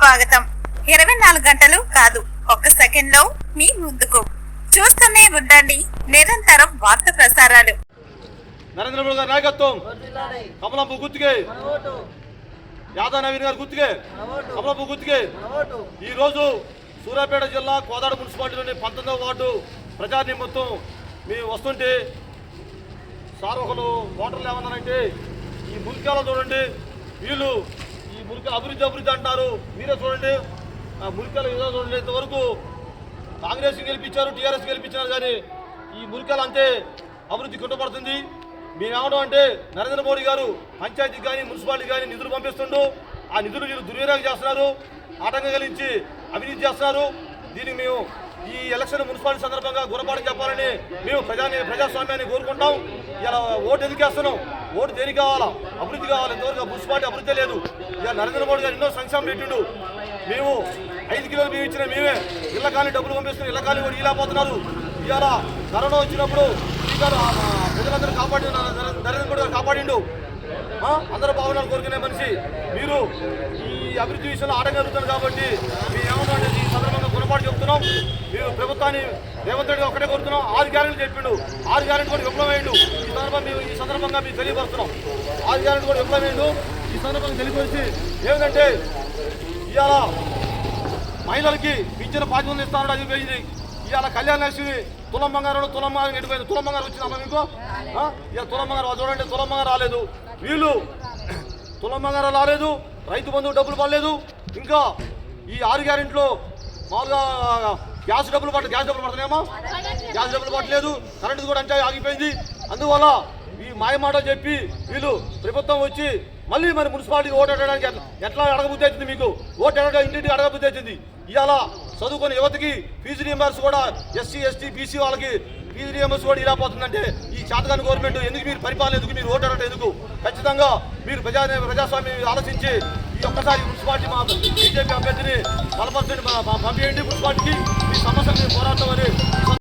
స్వాగతం. 24 గంటలు కాదు, ఒక్క సెకండ్ లో మీ ముందుకు. చూస్తూనే ఉండండి నిరంతరం వార్త ప్రసారాలు. నరేంద్ర మోడీ గారి నాయకత్వం, కమలంపు గుర్తుకే, యాదవ్ నవీన్ గారి గుర్తుకే, కమలంపు గుర్తుకే. ఈరోజు సూర్యాపేట జిల్లా కోదాడ మున్సిపాలిటీలోని 19వ వార్డు ప్రచార నిమిత్తం మేము వస్తుంటే సార్ ఒకరు ఓటర్లు ఏమన్నారంటే, ఈ మురికాలో చూడండి, వీళ్ళు ఈ మురికాల అభివృద్ధి అంటున్నారు, మీరే చూడండి ఆ మురికాల ఏదో చూడండి. ఇంతవరకు కాంగ్రెస్ గెలిపించారు, టీఆర్ఎస్ గెలిపించారు, కానీ ఈ మురికాలు అంతే అభివృద్ధి కుంటపడుతుంది. మేమేమడం అంటే, నరేంద్ర మోడీ గారు పంచాయతీకి కానీ మున్సిపాలిటీ కానీ నిధులు పంపిస్తుండు, ఆ నిధులు వీళ్ళు దుర్వినియోగం చేస్తున్నారు, ఆటంకం కలిగించి అవినీతి చేస్తున్నారు. దీనికి మేము ఈ ఎలక్షన్ మున్సిపాలిటీ సందర్భంగా గుణపాఠం చెప్పాలని మేము ప్రజాస్వామ్యాన్ని కోరుకుంటాం. ఇలా ఓటు ఎందుకు వేస్తున్నాం? ఓటు దేనికి కావాలా? అభివృద్ధి కావాలి. ఇంతవరకు మున్సిపాలిటీ అభివృద్ధి లేదు. ఇక నరేంద్ర మోడీ గారు ఎన్నో సంక్షేమం పెట్టిండు. మేము 5 కిలోలు మేము ఇచ్చిన మేమే ఇళ్ళ కానీ డబ్బులు పంపిస్తున్నాం, ఇళ్ళ కానీ కూడా ఇలాపోతున్నారు. ఇవాళ కరోనా వచ్చినప్పుడు ప్రజలందరూ కాపాడి నరేంద్ర మోడీ గారు కాపాడిండు. అందరూ బాగున్నారు కోరుకునే మనిషి. మీరు ఈ అభివృద్ధి విషయంలో ఆటంకం జరుగుతున్నారు కాబట్టి మేము ఏమంటే ఈ సందర్భంగా గుణపాటు చెప్తున్నాం. మీరు ప్రభుత్వాన్ని రేవంత్ రెడ్డి ఒక్కటే కోరుతున్నాం. 6 గ్యారెంటీ చెప్పిండు, 6 గ్యారెంటీ కూడా విఫలమైండు. ఈ సందర్భంగా మేము తెలియపరుస్తున్నాం. 6 గ్యారెంటీ కూడా విఫలమైండు. ఈ సందర్భంగా తెలియపరిచి ఏమిటంటే, ఇవాళ మహిళలకి పింఛను 5 మంది ఇస్తానని అది పోయింది. ఇవాళ కళ్యాణ లక్ష్మి తులం బంగారం ఎడిపోయింది. తులం బంగారం వచ్చిందమ్మా మీకు? ఇక తులం బంగారం చూడండి, తులం బంగారం రాలేదు. వీళ్ళు తులం బంగారం రాలేదు, రైతు బంధువు డబ్బులు పడలేదు. ఇంకా ఈ 6 గ్యారెంటీలో మామూలుగా గ్యాస్ డబ్బులు పడుతున్నాయేమో, గ్యాస్ డబ్బులు పట్టలేదు. కరెంటు కూడా అంటే ఆగిపోయింది. అందువల్ల ఈ మాయమాట చెప్పి వీళ్ళు ప్రభుత్వం వచ్చి మళ్ళీ మరి మున్సిపాలిటీకి ఓటు అడగడానికి ఎట్లా అడగబుద్ధి అవుతుంది? మీకు ఓటు ఇంటింటికి అడగబుద్ధి అవుతుంది. ఇవాళ చదువుకున్న యువతకి ఫీజు రియంబర్స్ కూడా ఎస్సీ ఎస్టీ బీసీ వాళ్ళకి ఫీజు రియంబర్స్ కూడా ఇలా పోతుందంటే ఈ చేతకాని గవర్నమెంట్ ఎందుకు మీరు పరిపాలన ఎందుకు మీరు ఓటు అడగడం ఎందుకు? ఖచ్చితంగా మీరు ప్రజాస్వామ్యం ఆలోచించి ఈ ఒక్కసారి మున్సిపాలిటీ మా బీజేపీ అభ్యర్థిని బలపరచండి, పంపించండి మున్సిపాలిటీకి. మీ సమస్యలు పోరాడతామని